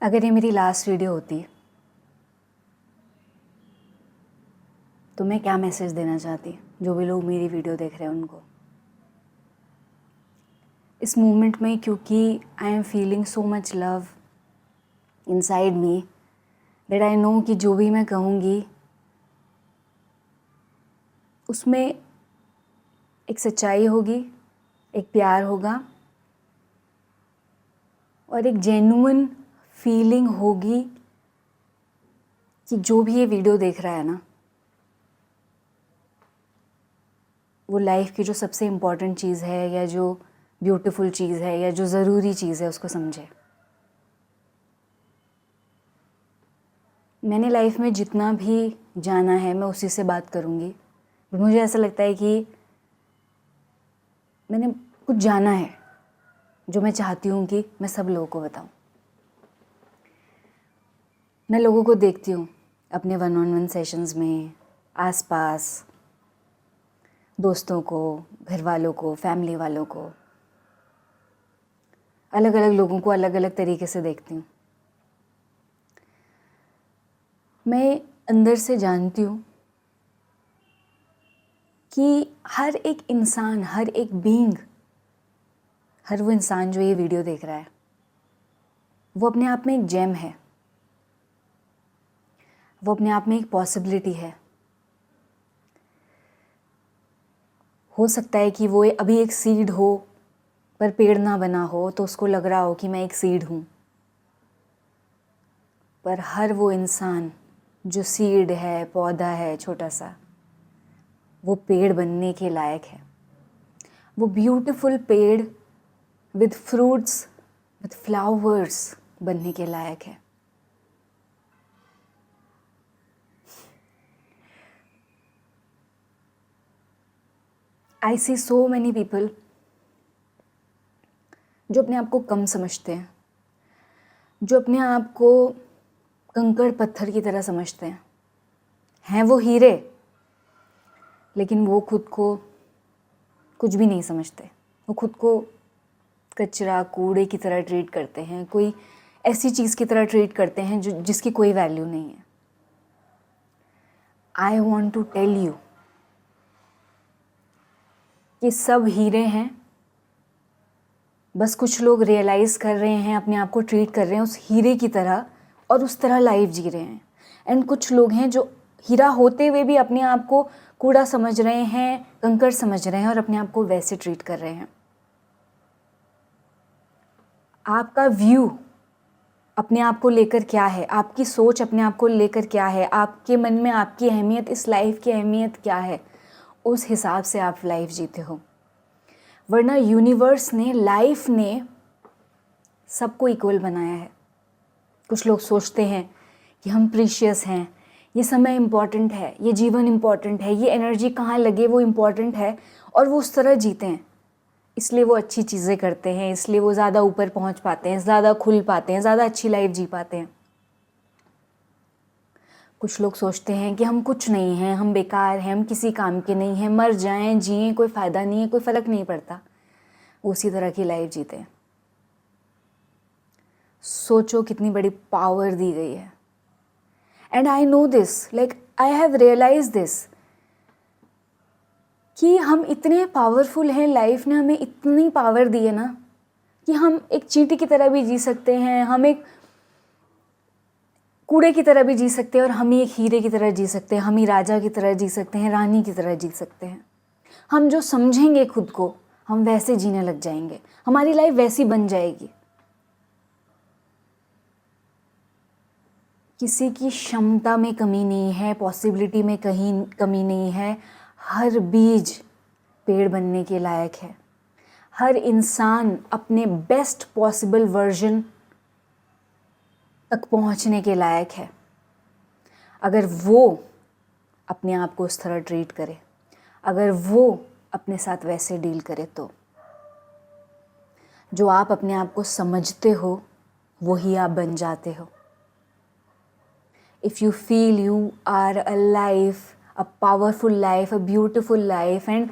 अगर ये मेरी लास्ट वीडियो होती तो मैं क्या मैसेज देना चाहती, जो भी लोग मेरी वीडियो देख रहे हैं उनको इस मोमेंट में, क्योंकि I am feeling so much love inside me that I know कि जो भी मैं कहूँगी उसमें एक सच्चाई होगी, एक प्यार होगा और एक जेन्युइन फीलिंग होगी कि जो भी ये वीडियो देख रहा है ना, वो लाइफ की जो सबसे इम्पॉर्टेंट चीज़ है या जो ब्यूटीफुल चीज़ है या जो ज़रूरी चीज़ है उसको समझे। मैंने लाइफ में जितना भी जाना है मैं उसी से बात करूँगी। मुझे ऐसा लगता है कि मैंने कुछ जाना है जो मैं चाहती हूँ कि मैं सब लोगों को बताऊँ। मैं लोगों को देखती हूँ अपने 1-on-1 सेशंस में, आसपास दोस्तों को, घर वालों को, फैमिली वालों को, अलग अलग लोगों को अलग अलग तरीके से देखती हूँ। मैं अंदर से जानती हूँ कि हर एक इंसान, हर एक बीइंग, हर वो इंसान जो ये वीडियो देख रहा है वो अपने आप में एक जेम है, वो अपने आप में एक पॉसिबिलिटी है। हो सकता है कि वो अभी एक सीड हो पर पेड़ ना बना हो, तो उसको लग रहा हो कि मैं एक सीड हूँ, पर हर वो इंसान जो सीड है, पौधा है छोटा सा, वो पेड़ बनने के लायक है। वो ब्यूटीफुल पेड़ विद फ्रूट्स, विद फ्लावर्स बनने के लायक है। आई सी सो मैनी पीपल जो अपने आप को कम समझते हैं, जो अपने आप को कंकड़ पत्थर की तरह समझते हैं वो हीरे, लेकिन वो खुद को कुछ भी नहीं समझते। वो खुद को कचरा, कूड़े की तरह ट्रीट करते हैं, कोई ऐसी चीज़ की तरह ट्रीट करते हैं जिसकी कोई वैल्यू नहीं है। I want to tell you कि सब हीरे हैं, बस कुछ लोग रियलाइज़ कर रहे हैं, अपने आप को ट्रीट कर रहे हैं उस हीरे की तरह और उस तरह लाइफ जी रहे हैं। एंड कुछ लोग हैं जो हीरा होते हुए भी अपने आप को कूड़ा समझ रहे हैं, कंकड़ समझ रहे हैं और अपने आप को वैसे ट्रीट कर रहे हैं। आपका व्यू अपने आप को लेकर क्या है, आपकी सोच अपने आप को लेकर क्या है, आपके मन में आपकी अहमियत, इस लाइफ की अहमियत क्या है, उस हिसाब से आप लाइफ जीते हो। वरना यूनिवर्स ने, लाइफ ने सबको इक्वल बनाया है। कुछ लोग सोचते हैं कि हम प्रीशियस हैं, ये समय इम्पॉर्टेंट है, ये जीवन इम्पॉर्टेंट है, ये एनर्जी कहाँ लगे वो इम्पॉर्टेंट है, और वो उस तरह जीते हैं। इसलिए वो अच्छी चीज़ें करते हैं, इसलिए वो ज़्यादा ऊपर पहुँच पाते हैं, ज़्यादा खुल पाते हैं, ज़्यादा अच्छी लाइफ जी पाते हैं। कुछ लोग सोचते हैं कि हम कुछ नहीं हैं, हम बेकार हैं, हम किसी काम के नहीं हैं, मर जाएं, जिएं, कोई फ़ायदा नहीं है, कोई फ़र्क नहीं पड़ता। वो उसी तरह की लाइफ जीते हैं। सोचो कितनी बड़ी पावर दी गई है। And I know this, like I have realise this, कि हम इतने पावरफुल हैं, लाइफ ने हमें इतनी पावर दी है ना कि हम एक चींटी की तरह भी जी सकते हैं, हम एक कूड़े की तरह भी जी सकते हैं और हम ही एक हीरे की तरह जी सकते हैं, हम ही राजा की तरह जी सकते हैं, रानी की तरह जी सकते हैं। हम जो समझेंगे खुद को, हम वैसे जीने लग जाएंगे, हमारी लाइफ वैसी बन जाएगी। किसी की क्षमता में कमी नहीं है, पॉसिबिलिटी में कहीं कमी नहीं है। हर बीज पेड़ बनने के लायक है। हर इंसान अपने बेस्ट पॉसिबल वर्जन तक पहुंचने के लायक है, अगर वो अपने आप को उस तरह ट्रीट करे, अगर वो अपने साथ वैसे डील करे। तो जो आप अपने आप को समझते हो वही आप बन जाते हो। If you feel you are alive, a powerful life, a beautiful life, and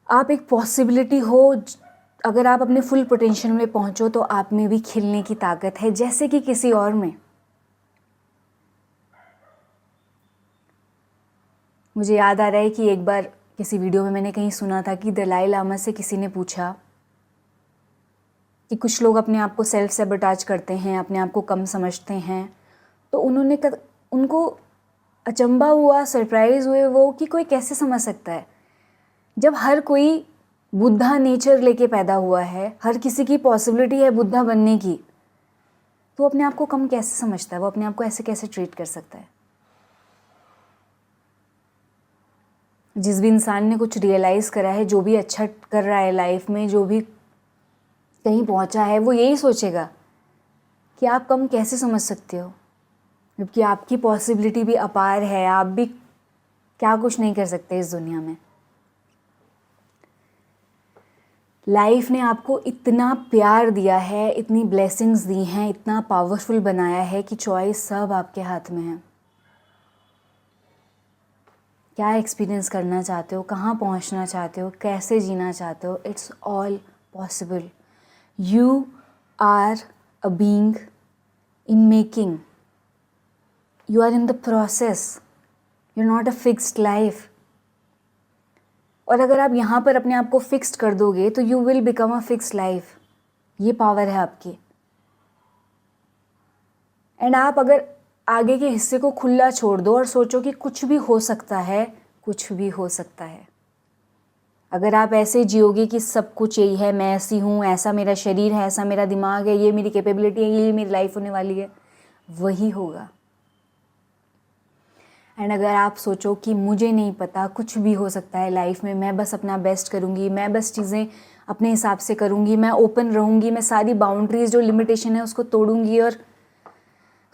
आप एक पॉसिबिलिटी हो, अगर आप अपने फुल पोटेंशियल में पहुंचो तो आप में भी खिलने की ताकत है जैसे कि किसी और में। मुझे याद आ रहा है कि एक बार किसी वीडियो में मैंने कहीं सुना था कि दलाई लामा से किसी ने पूछा कि कुछ लोग अपने आप को सेल्फ सैबोटाज करते हैं, अपने आप को कम समझते हैं, तो उनको अचंभा हुआ, सरप्राइज हुए वो कि कोई कैसे समझ सकता है जब हर कोई बुद्धा नेचर लेके पैदा हुआ है, हर किसी की पॉसिबिलिटी है बुद्धा बनने की, तो अपने आप को कम कैसे समझता है, वो अपने आप को ऐसे कैसे ट्रीट कर सकता है। जिस भी इंसान ने कुछ रियलाइज़ करा है, जो भी अच्छा कर रहा है लाइफ में, जो भी कहीं पहुंचा है, वो यही सोचेगा कि आप कम कैसे समझ सकते हो, जबकि आपकी पॉसिबिलिटी भी अपार है, आप भी क्या कुछ नहीं कर सकते इस दुनिया में। लाइफ ने आपको इतना प्यार दिया है, इतनी ब्लेसिंग्स दी हैं, इतना पावरफुल बनाया है कि चॉइस सब आपके हाथ में है। क्या एक्सपीरियंस करना चाहते हो, कहाँ पहुँचना चाहते हो, कैसे जीना चाहते हो, it's all possible. You are a being in making, you are in the process, you're not a fixed life। और अगर आप यहाँ पर अपने आप को फिक्स्ड कर दोगे तो you will become a fixed life। ये पावर है आपकी। एंड आप अगर आगे के हिस्से को खुला छोड़ दो और सोचो कि कुछ भी हो सकता है, कुछ भी हो सकता है। अगर आप ऐसे जियोगे कि सब कुछ यही है, मैं ऐसी हूँ, ऐसा मेरा शरीर है, ऐसा मेरा दिमाग है, ये मेरी कैपेबिलिटी है, ये मेरी लाइफ होने वाली है, वही होगा। एंड अगर आप सोचो कि मुझे नहीं पता, कुछ भी हो सकता है लाइफ में, मैं बस अपना बेस्ट करूँगी, मैं बस चीज़ें अपने हिसाब से करूँगी, मैं ओपन रहूँगी, मैं सारी बाउंड्रीज जो लिमिटेशन है उसको तोड़ूँगी और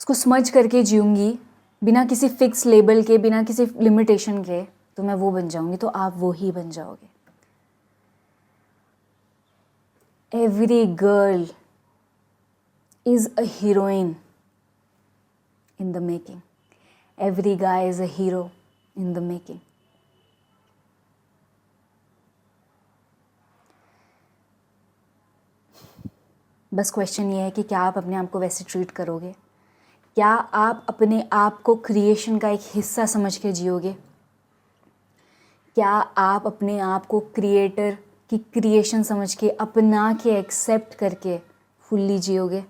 उसको समझ करके जीऊँगी बिना किसी फिक्स लेबल के, बिना किसी लिमिटेशन के, तो मैं वो बन जाऊँगी, तो आप वो ही बन जाओगे। Every girl is a heroine in the making. Every guy is a hero in the making। बस क्वेश्चन ये है कि क्या आप अपने आप को वैसे ट्रीट करोगे? क्या आप अपने आप को क्रिएशन का एक हिस्सा समझ के जियोगे? क्या आप अपने आप को क्रिएटर की क्रिएशन समझ के, अपना के, एक्सेप्ट करके फुल्ली जियोगे?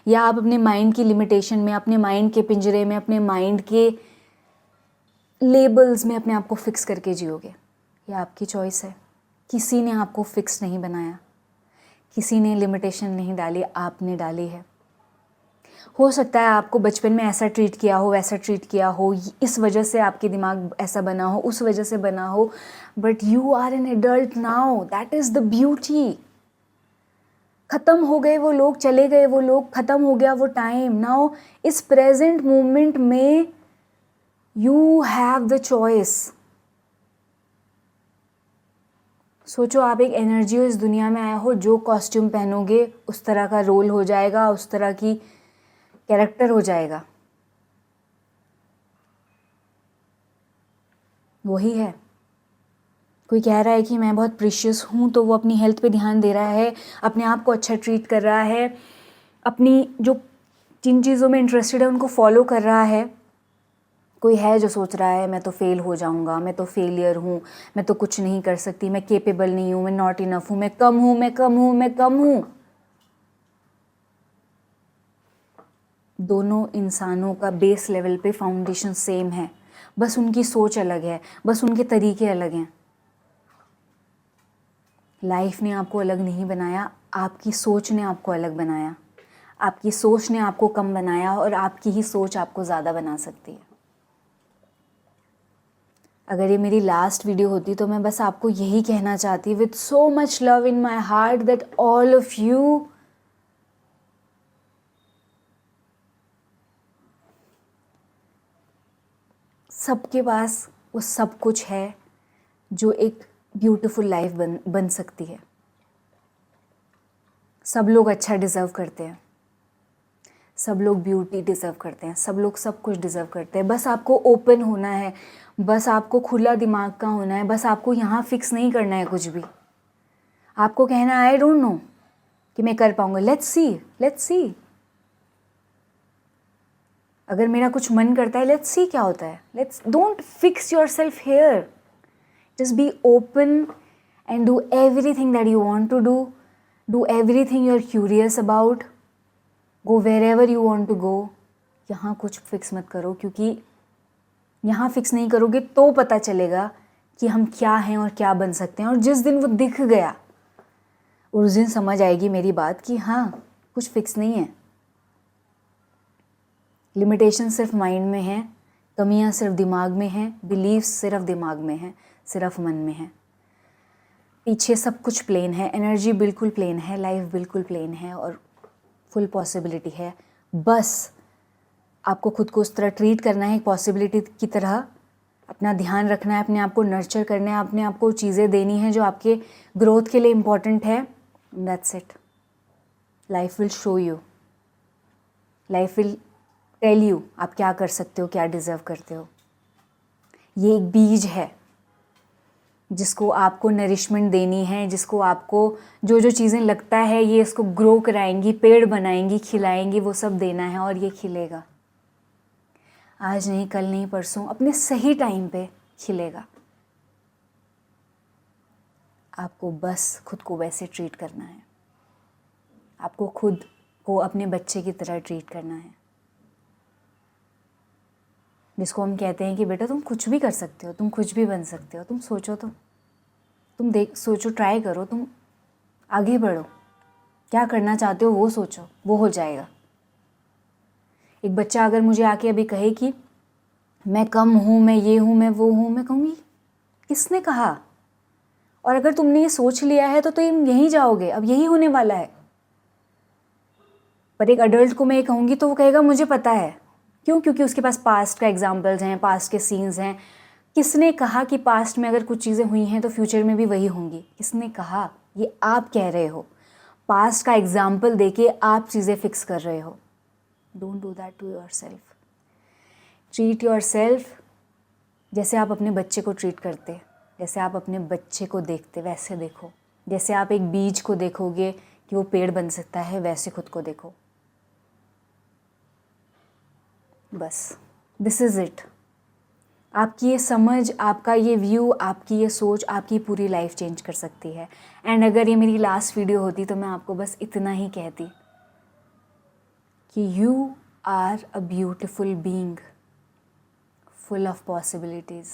या आप अपने माइंड की लिमिटेशन में, अपने माइंड के पिंजरे में, अपने माइंड के लेबल्स में अपने आप को फिक्स करके जियोगे? ये आपकी चॉइस है। किसी ने आपको फिक्स नहीं बनाया, किसी ने लिमिटेशन नहीं डाली, आपने डाली है। हो सकता है आपको बचपन में ऐसा ट्रीट किया हो, वैसा ट्रीट किया हो, इस वजह से आपके दिमाग ऐसा बना हो, उस वजह से बना हो, but you are an adult now, that is the beauty. ख़त्म हो गए वो लोग, चले गए वो लोग, ख़त्म हो गया वो टाइम। नाउ इस प्रेजेंट मोमेंट में यू हैव द चॉइस। सोचो आप एक एनर्जी हो, इस दुनिया में आया हो, जो कॉस्ट्यूम पहनोगे उस तरह का रोल हो जाएगा, उस तरह की कैरेक्टर हो जाएगा। वही है। कोई कह रहा है कि मैं बहुत प्रीशियस हूँ, तो वो अपनी हेल्थ पे ध्यान दे रहा है, अपने आप को अच्छा ट्रीट कर रहा है, अपनी जो जिन चीज़ों में इंटरेस्टेड है उनको फॉलो कर रहा है। कोई है जो सोच रहा है मैं तो फेल हो जाऊंगा, मैं तो फेलियर हूँ, मैं तो कुछ नहीं कर सकती, मैं केपेबल नहीं हूँ, मैं नॉट इनफ हूँ, मैं कम हूँ, मैं कम हूँ, मैं कम हूँ। दोनों इंसानों का बेस लेवल पे फाउंडेशन सेम है, बस उनकी सोच अलग है, बस उनके तरीके अलग हैं। लाइफ ने आपको अलग नहीं बनाया, आपकी सोच ने आपको अलग बनाया। आपकी सोच ने आपको कम बनाया और आपकी ही सोच आपको ज़्यादा बना सकती है। अगर ये मेरी लास्ट वीडियो होती तो मैं बस आपको यही कहना चाहती, with so much love in my heart, that all of you सबके पास वो सब कुछ है जो एक ब्यूटीफुल लाइफ बन सकती है। सब लोग अच्छा डिज़र्व करते हैं, सब लोग ब्यूटी डिज़र्व करते हैं, सब लोग सब कुछ डिज़र्व करते हैं। बस आपको ओपन होना है, बस आपको खुला दिमाग का होना है, बस आपको यहाँ फिक्स नहीं करना है कुछ भी। आपको कहना आई डोंट नो कि मैं कर पाऊंगा, लेट्स सी। अगर मेरा कुछ मन करता है, लेट्स सी क्या होता है। Let's don't fix yourself here, just be open and do everything that you want to do everything you are curious about, go wherever you want to go. यहाँ कुछ fix मत करो, क्योंकि यहाँ fix नहीं करोगे तो पता चलेगा कि हम क्या हैं और क्या बन सकते हैं। और जिस दिन वो दिख गया उस दिन समझ आएगी मेरी बात कि हाँ कुछ फिक्स नहीं है। लिमिटेशन सिर्फ माइंड में है, कमियाँ सिर्फ दिमाग में हैं, बिलीव्स सिर्फ दिमाग में हैं, सिर्फ मन में है। पीछे सब कुछ प्लेन है, एनर्जी बिल्कुल प्लेन है, लाइफ बिल्कुल प्लेन है और फुल पॉसिबिलिटी है। बस आपको खुद को उस तरह ट्रीट करना है, एक पॉसिबिलिटी की तरह अपना ध्यान रखना है, अपने आप को नर्चर करना है, अपने आप को चीज़ें देनी है जो आपके ग्रोथ के लिए इम्पॉर्टेंट है। That's it. Life will show you, life will tell you आप क्या कर सकते हो, क्या डिज़र्व करते हो। ये एक बीज है जिसको आपको नरिशमेंट देनी है, जिसको आपको जो जो चीज़ें लगता है ये इसको ग्रो कराएंगी, पेड़ बनाएंगी, खिलाएंगी, वो सब देना है और ये खिलेगा। आज नहीं, कल नहीं, परसों, अपने सही टाइम पे खिलेगा। आपको बस खुद को वैसे ट्रीट करना है, आपको खुद को अपने बच्चे की तरह ट्रीट करना है, जिसको हम कहते हैं कि बेटा तुम कुछ भी कर सकते हो, तुम कुछ भी बन सकते हो, तुम सोचो तो, तुम सोचो, ट्राई करो, तुम आगे बढ़ो, क्या करना चाहते हो वो सोचो, वो हो जाएगा। एक बच्चा अगर मुझे आके अभी कहे कि मैं कम हूँ, मैं ये हूँ, मैं वो हूँ, मैं कहूँगी किसने कहा? और अगर तुमने ये सोच लिया है तो तुम यहीं जाओगे, अब यही होने वाला है। पर एक अडल्ट को मैं ये कहूँगी तो वो कहेगा मुझे पता है। क्यों? क्योंकि उसके पास पास्ट का एग्जाम्पल्स हैं, पास्ट के सीन्स हैं। किसने कहा कि पास्ट में अगर कुछ चीज़ें हुई हैं तो फ्यूचर में भी वही होंगी? किसने कहा? ये आप कह रहे हो, पास्ट का एग्जाम्पल देके आप चीज़ें फिक्स कर रहे हो। Don't do that to yourself. Treat yourself जैसे आप अपने बच्चे को ट्रीट करते, जैसे आप अपने बच्चे को देखते वैसे देखो। जैसे आप एक बीज को देखोगे कि वो पेड़ बन सकता है, वैसे खुद को देखो। बस दिस इज़ इट। आपकी ये समझ, आपका ये व्यू, आपकी ये सोच आपकी पूरी लाइफ चेंज कर सकती है। एंड अगर ये मेरी लास्ट वीडियो होती तो मैं आपको बस इतना ही कहती कि you are a beautiful being full of possibilities.